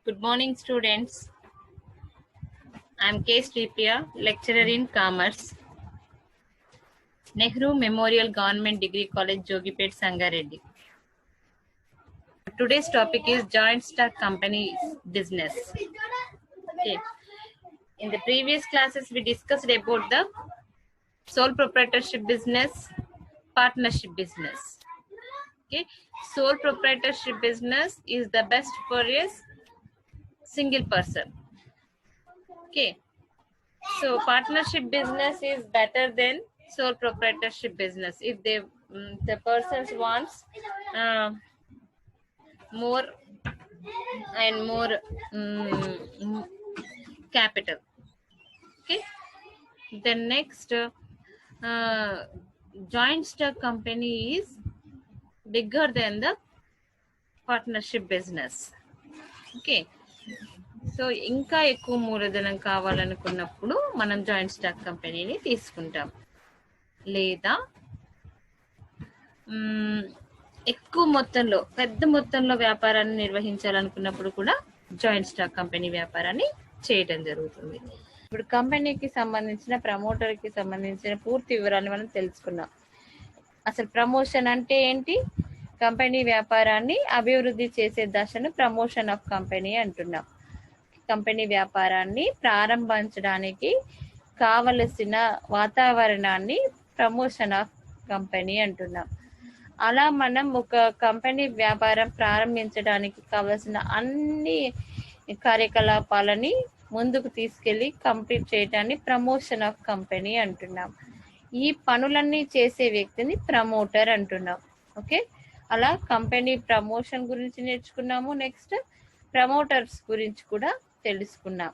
Good morning, students. I am K. Sripriya, lecturer in Commerce, Nehru Memorial Government Degree College, Jogipet, Sangareddy. Today's topic is joint stock company business. Okay. In the previous classes, we discussed about the sole proprietorship business, partnership business. Okay. Sole proprietorship business is the best for a single person. Okay. So partnership business is better than sole proprietorship business. If the persons wants more and more capital. Okay. The next joint stock company is bigger than the partnership business. Okay. So ఇంకా ఎక్కువ మూలధనం కావాలనుకున్నప్పుడు మనం joint stock కంపెనీని తీసుకుంటాం. లేదా ఎక్కువ మొత్తంలో పెద్ద మొత్తంలో వ్యాపారాన్ని నిర్వహించాలనుకున్నప్పుడు కూడా జాయింట్ స్టాక్ కంపెనీ వ్యాపారాన్ని చేయడం జరుగుతుంది. ఇప్పుడు కంపెనీకి సంబంధించిన ప్రమోటర్కి సంబంధించిన పూర్తి వివరాన్ని మనం తెలుసుకున్నాం. అసలు ప్రమోషన్ అంటే ఏంటి? కంపెనీ వ్యాపారాన్ని అభివృద్ధి చేసే దశను ప్రమోషన్ ఆఫ్ కంపెనీ అంటున్నాం. కంపెనీ వ్యాపారాన్ని ప్రారంభించడానికి కావలసిన వాతావరణాన్ని ప్రమోషన్ ఆఫ్ కంపెనీ అంటున్నాం. అలా మనం ఒక కంపెనీ వ్యాపారం ప్రారంభించడానికి కావలసిన అన్ని కార్యకలాపాలని ముందుకు తీసుకెళ్లి కంప్లీట్ చేయడాన్ని ప్రమోషన్ ఆఫ్ కంపెనీ అంటున్నాం. ఈ పనులన్నీ చేసే వ్యక్తిని ప్రమోటర్ అంటున్నాం. ఓకే, అలా కంపెనీ ప్రమోషన్ గురించి నేర్చుకున్నాము. నెక్స్ట్ ప్రమోటర్స్ గురించి కూడా తెలుసుకున్నాం.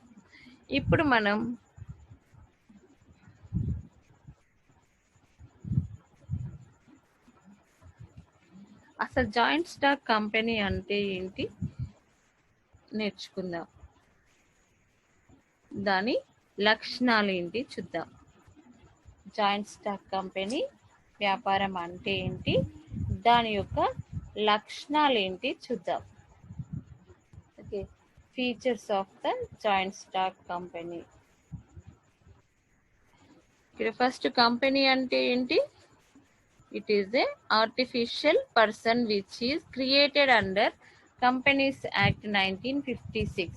ఇప్పుడు మనం అసలు జాయింట్ స్టాక్ కంపెనీ అంటే ఏంటి నేర్చుకుందాం. దాని లక్షణాలు ఏంటి చూద్దాం. జాయింట్ స్టాక్ కంపెనీ వ్యాపారం అంటే ఏంటి, దాని యొక్క లక్షణాలు ఏంటి చూద్దాం. Okay, features of the joint stock company. ఇక్కడ ఫస్ట్ కంపెనీ అంటే ఏంటి? It is a artificial person which is created under Companies Act 1956.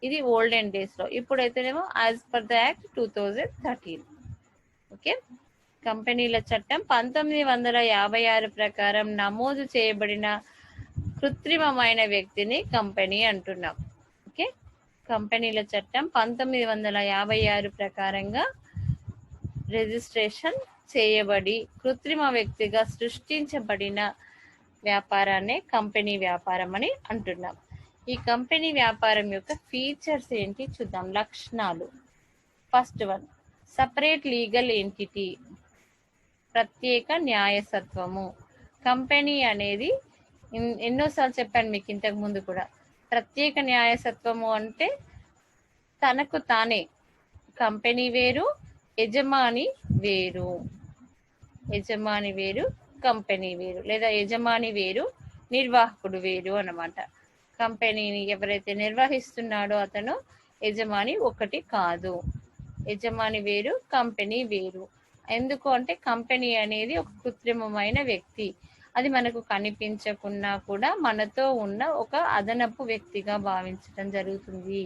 ఇది ఓల్డెన్ డేస్ లో. ఇప్పుడైతేనేమో as per the act 2013. Okay, కంపెనీల చట్టం 1956 ప్రకారం నమోదు చేయబడిన కృత్రిమమైన వ్యక్తిని కంపెనీ అంటున్నాం. ఓకే, కంపెనీల చట్టం 1956 ప్రకారంగా రిజిస్ట్రేషన్ చేయబడి కృత్రిమ వ్యక్తిగా సృష్టించబడిన వ్యాపారాన్ని కంపెనీ వ్యాపారం అని అంటున్నాం. ఈ కంపెనీ వ్యాపారం యొక్క ఫీచర్స్ ఏంటి చూద్దాం, లక్షణాలు. First one, separate legal entity, ప్రత్యేక న్యాయసత్వము. కంపెనీ అనేది ఎన్నోసార్లు చెప్పాను మీకు ఇంతకు ముందు కూడా. ప్రత్యేక న్యాయసత్వము అంటే తనకు తానే, కంపెనీ వేరు, యజమాని వేరు. యజమాని వేరు, కంపెనీ వేరు, లేదా యజమాని వేరు, నిర్వాహకుడు వేరు అన్నమాట. కంపెనీని ఎవరైతే నిర్వహిస్తున్నాడో అతను యజమాని ఒకటి కాదు. యజమాని వేరు, కంపెనీ వేరు. ఎందుకు అంటే కంపెనీ అనేది ఒక కృత్రిమమైన వ్యక్తి. అది మనకు కనిపించకున్నా కూడా మనతో ఉన్న ఒక అదనపు వ్యక్తిగా భావించడం జరుగుతుంది.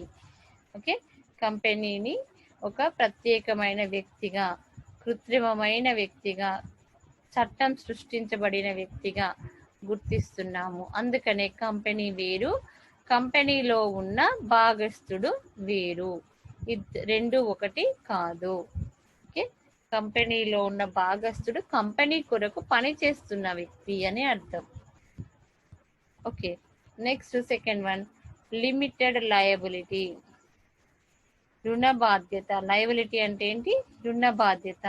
ఓకే, కంపెనీని ఒక ప్రత్యేకమైన వ్యక్తిగా, కృత్రిమమైన వ్యక్తిగా, చట్టం సృష్టించబడిన వ్యక్తిగా గుర్తిస్తున్నాము. అందుకనే కంపెనీ వేరు, కంపెనీలో ఉన్న భాగస్థుడు వేరు. రెండు ఒకటి కాదు. ఓకే, కంపెనీలో ఉన్న భాగస్థుడు కంపెనీ కొరకు పని చేస్తున్న వ్యక్తి అని అర్థం. Okay, next second one, limited liability, రుణ బాధ్యత. లయబిలిటీ అంటే ఏంటి? రుణ బాధ్యత.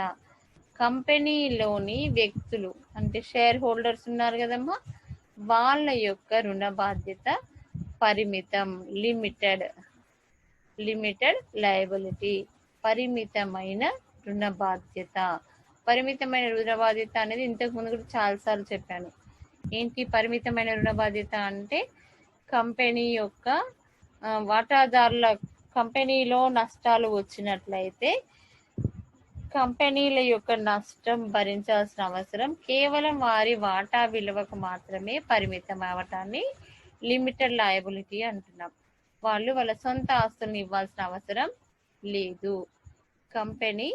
కంపెనీలోని వ్యక్తులు అంటే షేర్ హోల్డర్స్ ఉన్నారు కదమ్మా, వాళ్ళ యొక్క రుణ బాధ్యత పరిమితం, లిమిటెడ్. లిమిటెడ్ లయబిలిటీ, పరిమితమైన రుణ బాధ్యత. పరిమితమైన రుణ బాధ్యత అనేది ఇంతకు ముందు కూడా చాలాసార్లు చెప్పాను. ఏంటి పరిమితమైన రుణ బాధ్యత అంటే? కంపెనీ యొక్క వాటాదారుల కంపెనీలో నష్టాలు వచ్చినట్లయితే కంపెనీల యొక్క నష్టం భరించాల్సిన అవసరం కేవలం వారి వాటా విలువకు మాత్రమే పరిమితం అవటాన్ని లిమిటెడ్ లయబిలిటీ అంటున్నాం. వాళ్ళు వాళ్ళ సొంత ఆస్తులను ఇవ్వాల్సిన అవసరం లేదు. కంపెనీ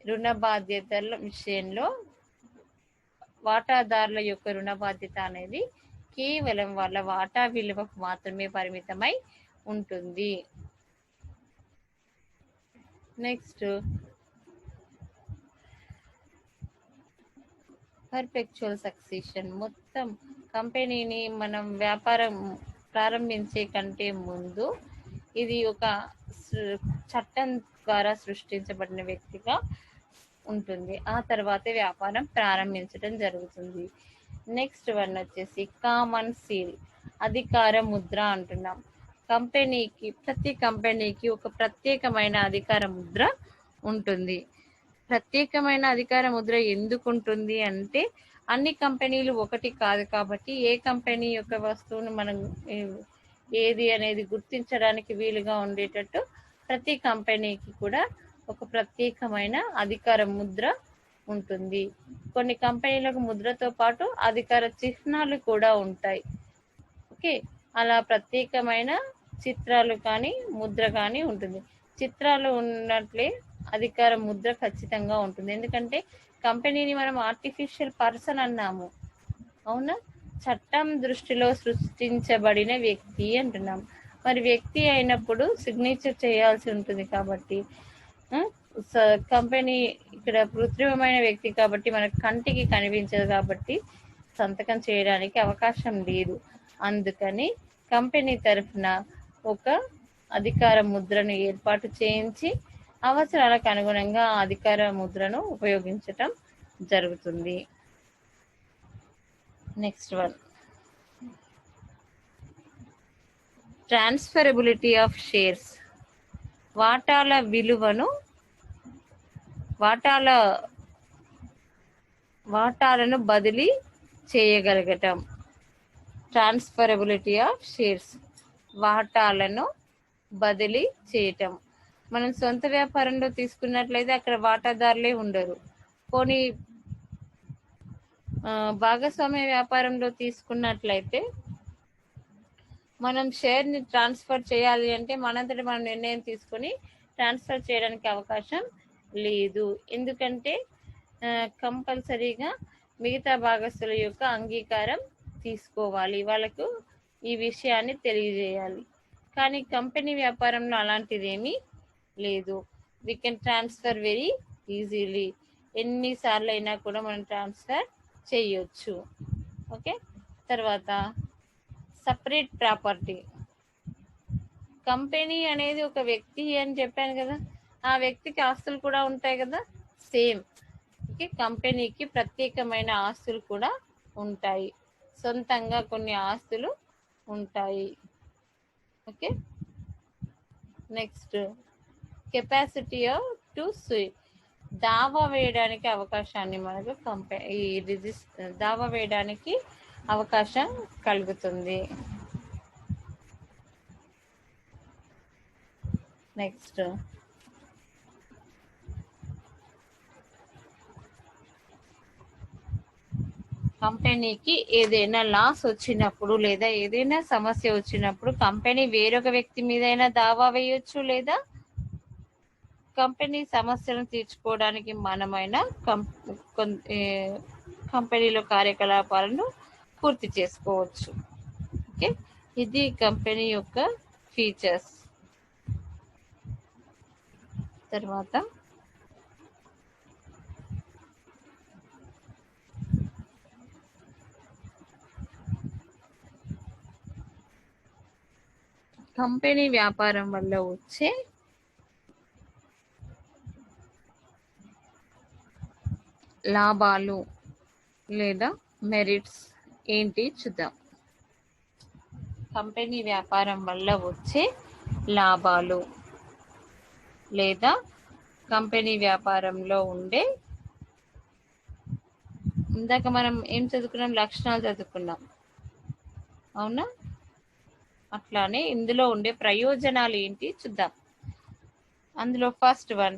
రుణ బాధ్యతల విషయంలో వాటాదారుల యొక్క రుణ బాధ్యత అనేది కేవలం వాళ్ళ వాటా విలువకు మాత్రమే పరిమితమై ఉంటుంది. Next perpetual succession. మొత్తం కంపెనీని మనం వ్యాపారం ప్రారంభించే కంటే ముందు ఇది ఒక చట్టం ద్వారా సృష్టించబడిన వ్యక్తిగా ఉంటుంది. ఆ తర్వాతే వ్యాపారం ప్రారంభించడం జరుగుతుంది. నెక్స్ట్ వన్ వచ్చేసి కామన్ సీల్, అధికార ముద్ర అంటున్నాం. ప్రతి కంపెనీకి ఒక ప్రత్యేకమైన అధికార ముద్ర ఉంటుంది. ప్రత్యేకమైన అధికార ముద్ర ఎందుకు ఉంటుంది అంటే అన్ని కంపెనీలు ఒకటి కాదు కాబట్టి ఏ కంపెనీ యొక్క వస్తువును మనం ఏది అనేది గుర్తించడానికి వీలుగా ఉండేటట్టు ప్రతి కంపెనీకి కూడా ఒక ప్రత్యేకమైన అధికార ముద్ర ఉంటుంది. కొన్ని కంపెనీలకు ముద్రతో పాటు అధికార చిహ్నాలు కూడా ఉంటాయి. ఓకే, అలా ప్రత్యేకమైన చిత్రాలు కానీ ముద్ర కానీ ఉంటుంది. చిత్రాలు ఉన్నట్లే అధికార ముద్ర ఖచ్చితంగా ఉంటుంది. ఎందుకంటే కంపెనీని మనం ఆర్టిఫిషియల్ పర్సన్ అన్నాము, అవునా? చట్టం దృష్టిలో సృష్టించబడిన వ్యక్తి అంటున్నాం. మరి వ్యక్తి అయినప్పుడు సిగ్నేచర్ చేయాల్సి ఉంటుంది కాబట్టి కంపెనీ ఇక్కడ కృత్రిమమైన వ్యక్తి కాబట్టి మనకు కంటికి కనిపించదు కాబట్టి సంతకం చేయడానికి అవకాశం లేదు. అందుకని కంపెనీ తరఫున ఒక అధికార ముద్రను ఏర్పాటు చేయించి అవసరాలకు అనుగుణంగా అధికార ముద్రను ఉపయోగించటం జరుగుతుంది. Next one transferability of shares. వాటాలను బదిలీ చేయగలగటం. ట్రాన్స్ఫరబిలిటీ ఆఫ్ షేర్స్, వాటాలను బదిలీ చేయటం. మనం సొంత వ్యాపారంలో తీసుకున్నట్లయితే అక్కడ వాటాదారులే ఉండరు. పోనీ భాగస్వామ్య వ్యాపారంలో తీసుకున్నట్లయితే మనం షేర్ని ట్రాన్స్ఫర్ చేయాలి అంటే మనంతటి మనం నిర్ణయం తీసుకొని ట్రాన్స్ఫర్ చేయడానికి అవకాశం లేదు. ఎందుకంటే కంపల్సరీగా మిగతా భాగస్తుల యొక్క అంగీకారం తీసుకోవాలి, వాళ్ళకు ఈ విషయాన్ని తెలియజేయాలి. కానీ కంపెనీ వ్యాపారంలో అలాంటిది ఏమీ లేదు. We can transfer very easily. ఎన్నిసార్లు అయినా కూడా మనం ట్రాన్స్ఫర్ చేయొచ్చు. ఓకే, తర్వాత సపరేట్ ప్రాపర్టీ. కంపెనీ అనేది ఒక వ్యక్తి అని చెప్పాను కదా, ఆ వ్యక్తికి ఆస్తులు కూడా ఉంటాయి కదా, సేమ్. ఓకే, కంపెనీకి ప్రత్యేకమైన ఆస్తులు కూడా ఉంటాయి, సొంతంగా కొన్ని ఆస్తులు ఉంటాయి. Okay, next capacity to sue. దావా వేయడానికి అవకాశాన్ని మనకు దావా వేయడానికి అవకాశం కలుగుతుంది. నెక్స్ట్ కంపెనీకి ఏదైనా లాస్ వచ్చినప్పుడు లేదా ఏదైనా సమస్య వచ్చినప్పుడు కంపెనీ వేరొక వ్యక్తి మీదైనా దావా వేయొచ్చు, లేదా కంపెనీ సమస్యలను తీర్చుకోవడానికి మనమైనా కంపెనీలో కార్యకలాపాలను పూర్తి చేసుకోవచ్చు. ఓకే, ఇది కంపెనీ యొక్క ఫీచర్స్. తర్వాత కంపెనీ వ్యాపారం వల్ల వచ్చే లాభాలు లేదా మెరిట్స్ ఏంటి చూద్దాం. కంపెనీ వ్యాపారం వల్ల వచ్చే లాభాలు లేదా కంపెనీ వ్యాపారంలో ఉండే, ఇందాక మనం ఏం చదువుకున్నాం, లక్షణాలు చదువుకున్నాం, అవునా? అట్లానే ఇందులో ఉండే ప్రయోజనాలు ఏంటి చూద్దాం. అందులో ఫస్ట్ వన్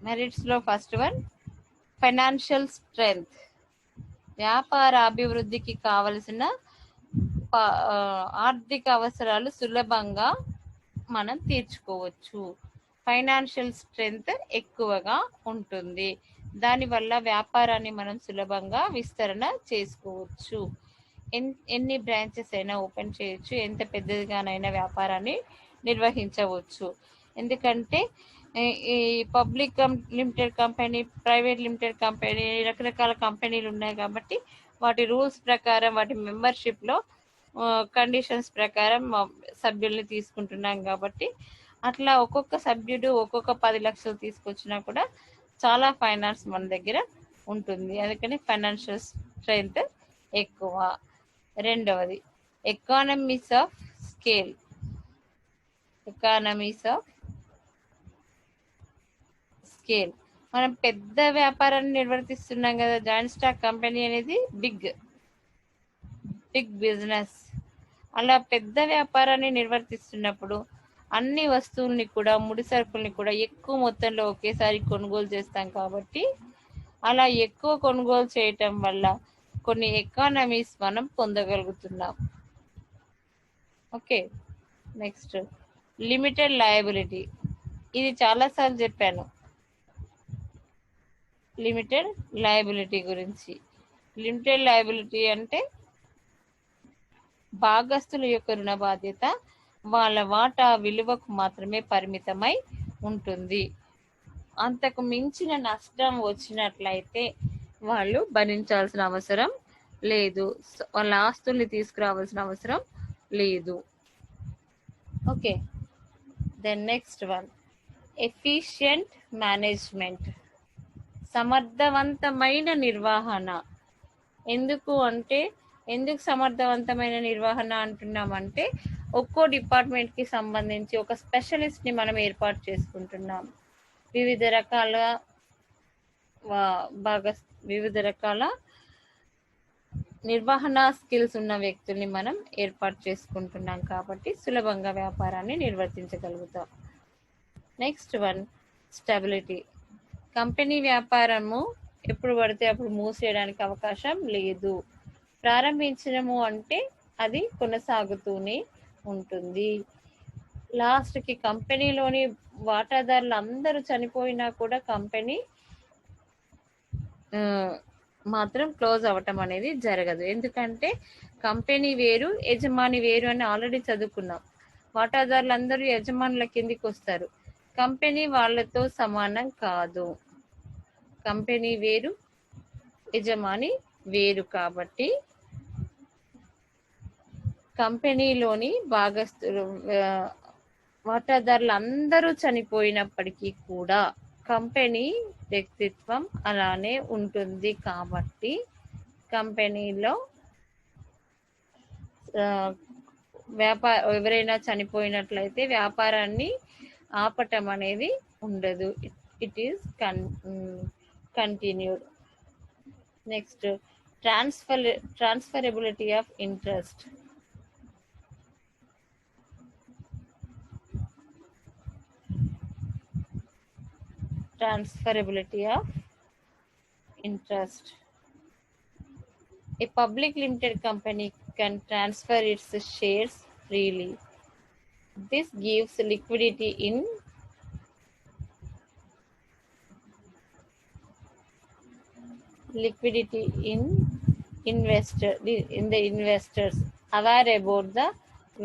మెరిట్స్లో ఫస్ట్ వన్ ఫైనాన్షియల్ స్ట్రెంగ్త్. వ్యాపార అభివృద్ధికి కావలసిన ఆర్థిక అవసరాలు సులభంగా మనం తీర్చుకోవచ్చు. ఫైనాన్షియల్ స్ట్రెంగ్త్ ఎక్కువగా ఉంటుంది. దానివల్ల వ్యాపారాన్ని మనం సులభంగా విస్తరణ చేసుకోవచ్చు. ఎన్ని బ్రాంచెస్ అయినా ఓపెన్ చేయొచ్చు, ఎంత పెద్దదిగానైనా వ్యాపారాన్ని నిర్వహించవచ్చు. ఎందుకంటే ఈ public limited company, private limited company, రకరకాల కంపెనీలు ఉన్నాయి కాబట్టి వాటి రూల్స్ ప్రకారం, వాటి మెంబర్షిప్లో కండిషన్స్ ప్రకారం సభ్యుల్ని తీసుకుంటున్నాం కాబట్టి అట్లా ఒక్కొక్క సభ్యుడు ఒక్కొక్క 10 లక్షలు తీసుకొచ్చినా కూడా చాలా ఫైనాన్స్ మన దగ్గర ఉంటుంది. అందుకని ఫైనాన్షియల్ స్ట్రెంగ్త్ ఎక్కువ. రెండవది ఎకానమీస్ ఆఫ్ స్కేల్. మనం పెద్ద వ్యాపారాన్ని నిర్వర్తిస్తున్నాం కదా. జాయింట్ స్టాక్ కంపెనీ అనేది బిగ్ బిజినెస్. అలా పెద్ద వ్యాపారాన్ని నిర్వర్తిస్తున్నప్పుడు అన్ని వస్తువుల్ని కూడా, ముడి సరుకుల్ని కూడా ఎక్కువ మొత్తంలో ఒకేసారి కొనుగోలు చేస్తాం కాబట్టి అలా ఎక్కువ కొనుగోలు చేయటం వల్ల కొన్ని ఎకానమీస్ మనం పొందగలుగుతున్నాం. Okay, next limited liability. ఇది చాలాసార్లు చెప్పాను లిమిటెడ్ లయబిలిటీ గురించి. లిమిటెడ్ లయబిలిటీ అంటే భాగస్తుల యొక్క రుణ బాధ్యత వాళ్ళ వాటా విలువకు మాత్రమే పరిమితమై ఉంటుంది. అంతకు మించిన నష్టం వచ్చినట్లయితే వాళ్ళు భరించాల్సిన అవసరం లేదు, వాళ్ళ ఆస్తుల్ని తీసుకురావాల్సిన అవసరం లేదు. Okay, then next one efficient management. సమర్థవంతమైన నిర్వహణ. ఎందుకు సమర్థవంతమైన నిర్వహణ అంటున్నామంటే ఒక్కో డిపార్ట్మెంట్కి సంబంధించి ఒక స్పెషలిస్ట్ని మనం ఏర్పాటు చేసుకుంటున్నాం. వివిధ రకాల నిర్వహణ స్కిల్స్ ఉన్న వ్యక్తుల్ని మనం ఏర్పాటు చేసుకుంటున్నాం కాబట్టి సులభంగా వ్యాపారాన్ని నిర్వర్తించగలుగుతాం. Next one stability. కంపెనీ వ్యాపారము ఎప్పుడు పడితే అప్పుడు మూసేయడానికి అవకాశం లేదు. ప్రారంభించడము అంటే అది కొనసాగుతూనే ఉంటుంది. లాస్ట్కి కంపెనీలోని వాటాదారులు అందరూ చనిపోయినా కూడా కంపెనీ మాత్రం క్లోజ్ అవ్వటం అనేది జరగదు. ఎందుకంటే కంపెనీ వేరు, యజమాని వేరు అని ఆల్రెడీ చదువుకున్నాం. వాటాదారులు అందరూ యజమానుల కిందికి వస్తారు. కంపెనీ వాళ్ళతో సమానం కాదు. కంపెనీ వేరు, యజమాని వేరు. కాబట్టి కంపెనీలోని వాటాదారులు అందరూ చనిపోయినప్పటికీ కూడా కంపెనీ వ్యక్తిత్వం అలానే ఉంటుంది. కాబట్టి కంపెనీలో ఎవరైనా చనిపోయినట్లయితే వ్యాపారాన్ని ఆపటం అనేది ఉండదు. It is continued. Next transferability of interest. Transferability of interest. A public limited company can transfer its shares freely. This gives liquidity in the investors aware about the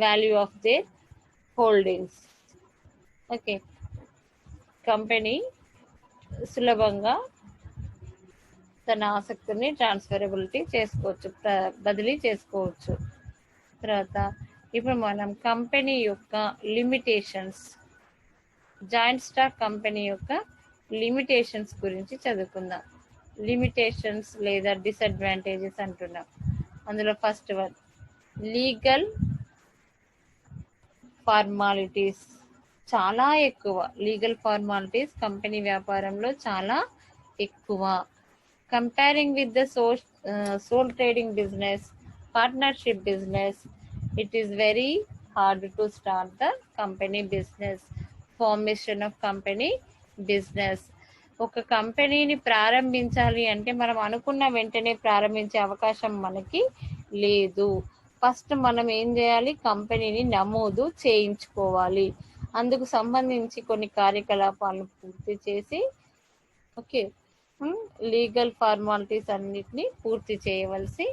value of their holdings. Okay, company సులభంగా తన ఆసక్తిని ట్రాన్స్ఫరబిలిటీ చేసుకోవచ్చు, బదిలీ చేసుకోవచ్చు. తర్వాత ఇప్పుడు మనం company యొక్క లిమిటేషన్స్, జాయింట్ స్టాక్ కంపెనీ యొక్క లిమిటేషన్స్ గురించి చదువుకుందాం. లిమిటేషన్స్ లేదా డిసడ్వాంటేజెస్ అంటున్నాం. అందులో ఫస్ట్ వన్ లీగల్ ఫార్మాలిటీస్. చాలా ఎక్కువ లీగల్ ఫార్మాలిటీస్ కంపెనీ వ్యాపారంలో చాలా ఎక్కువ. Comparing with the sole trading business, partnership business, It is very hard to start the company business. Formation of company business. ఒక కంపెనీని ప్రారంభించాలి అంటే మనం అనుకున్న వెంటనే ప్రారంభించే అవకాశం మనకి లేదు. ఫస్ట్ మనం ఏం చేయాలి, కంపెనీని నమోదు చేయించుకోవాలి. అందుకు సంబంధించి కొన్ని కార్యకలాపాలను పూర్తి చేసి ఓకే లీగల్ ఫార్మాలిటీస్ అన్నిటిని పూర్తి చేయవలసి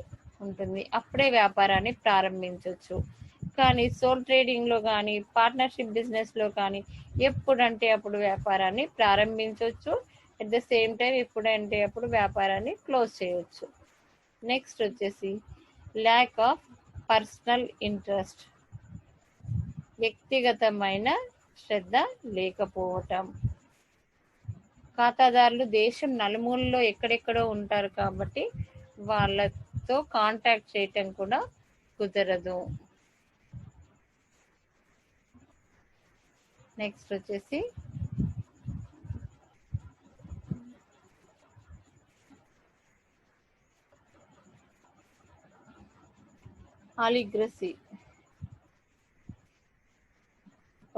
ఉంటుంది. అప్పుడే వ్యాపారాన్ని ప్రారంభించవచ్చు. కానీ సోల్ ట్రేడింగ్లో కానీ పార్ట్నర్షిప్ బిజినెస్లో కానీ ఎప్పుడంటే అప్పుడు వ్యాపారాన్ని ప్రారంభించవచ్చు. అట్ ద సేమ్ టైం ఎప్పుడంటే అప్పుడు వ్యాపారాన్ని క్లోజ్ చేయవచ్చు. నెక్స్ట్ వచ్చేసి ల్యాక్ ఆఫ్ పర్సనల్ ఇంట్రెస్ట్, వ్యక్తిగతమైన శ్రద్ధ లేకపోవటం. ఖాతాదారులు దేశం నలుమూలలో ఎక్కడెక్కడో ఉంటారు కాబట్టి వాళ్ళతో కాంటాక్ట్ చేయటం కూడా కుదరదు. నెక్స్ట్ వచ్చేసి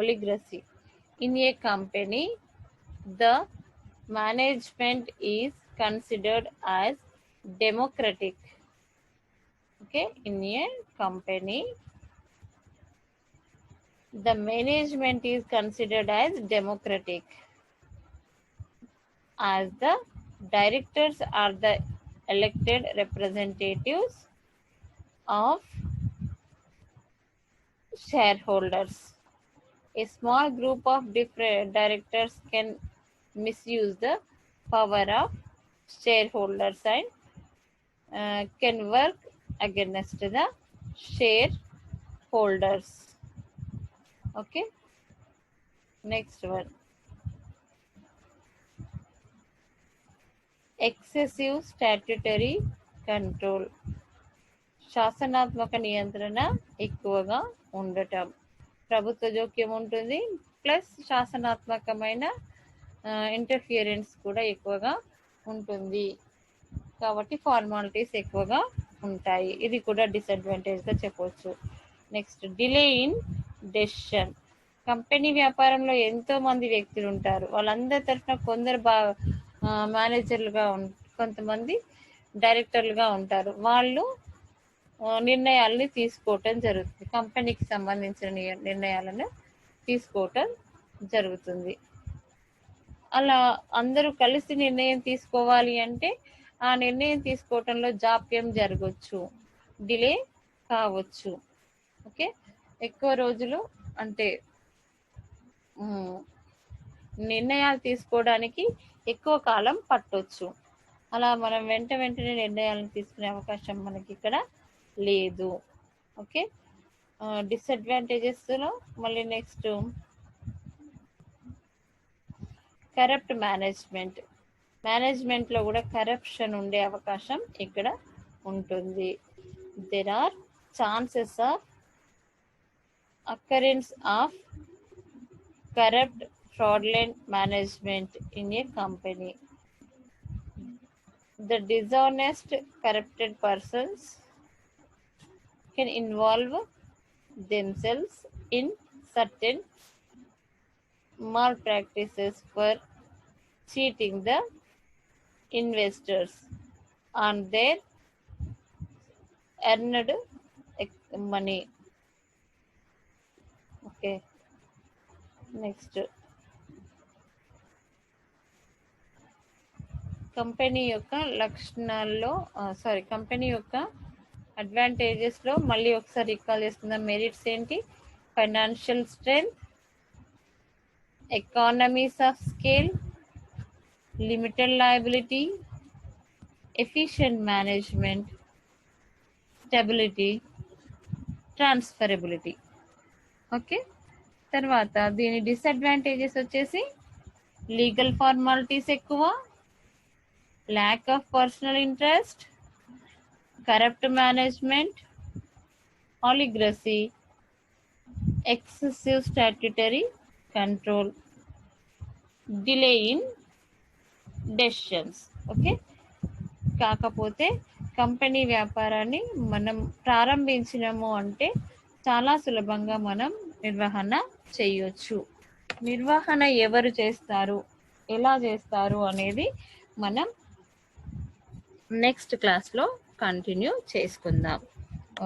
oligarchy. In a company, the management is considered as democratic. Okay, in a company, the management is considered as democratic, as the directors are the elected representatives of shareholders. A small group of different directors can misuse the power of shareholders and can work against the shareholders. Okay, next one, excessive statutory control. శాసనాత్మక నియంత్రణ ఎక్కువగా ఉండటం. ప్రభుత్వ జోక్యం ఉంటుంది, plus శాసనాత్మకమైన interference కూడా ఎక్కువగా ఉంటుంది. కాబట్టి ఫార్మాలిటీస్ ఎక్కువగా ఉంటాయి. ఇది కూడా డిసడ్వాంటేజ్గా చెప్పవచ్చు. Next delay in decision. Company వ్యాపారంలో ఎంతో మంది వ్యక్తులు ఉంటారు. వాళ్ళందరి తరఫున కొందరు మేనేజర్లుగా కొంతమంది డైరెక్టర్లుగా ఉంటారు. వాళ్ళు నిర్ణయాలని తీసుకోవటం జరుగుతుంది. కంపెనీకి సంబంధించిన నిర్ణయాలను తీసుకోవటం జరుగుతుంది. అలా అందరూ కలిసి నిర్ణయం తీసుకోవాలి అంటే ఆ నిర్ణయం తీసుకోవటంలో జాప్యం జరగవచ్చు, డిలే కావచ్చు. ఓకే, ఎక్కువ రోజులు అంటే నిర్ణయాలు తీసుకోవడానికి ఎక్కువ కాలం పట్టొచ్చు. అలా మనం వెంటనే నిర్ణయాలను తీసుకునే అవకాశం మనకి ఇక్కడ లేదు. ఓకే, డిసడ్వాంటేజెస్లో మళ్ళీ నెక్స్ట్ కరప్ట్ మేనేజ్మెంట్లో కూడా కరప్షన్ ఉండే అవకాశం ఇక్కడ ఉంటుంది. There are chances of occurrence of corrupt fraudulent management in a company. The dishonest, corrupted persons can involve themselves in certain malpractices for cheating the investors on their earned money. Okay, next, company యొక్క లక్షణాల్లో company యొక్క అడ్వాంటేజెస్లో మళ్ళీ ఒకసారి recall చేస్తున్నాం. Merits ఏంటి? Financial strength, economies of scale, limited liability, efficient management, stability, transferability. Okay, తర్వాత దీని disadvantages వచ్చేసి legal formalities ఎక్కువ, lack of personal interest, corrupt management, oligarchy, excessive statutory control, delay in decisions. Okay, కాకపోతే company వ్యాపారాన్ని మనం ప్రారంభించినాము అంటే చాలా సులభంగా మనం నిర్వహణ చేయొచ్చు. నిర్వహణ ఎవరు చేస్తారు, ఎలా చేస్తారు అనేది మనం నెక్స్ట్ క్లాస్లో కంటిన్యూ చేసుకుందాం.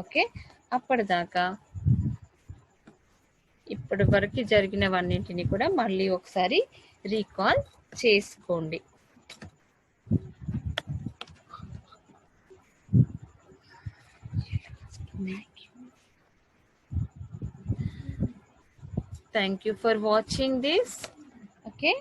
ఓకే, అప్పటిదాకా ఇప్పటి వరకు జరిగినవన్నింటినీ కూడా మళ్ళీ ఒకసారి రీకాల్ చేసుకోండి. Thank you for watching this. Okay.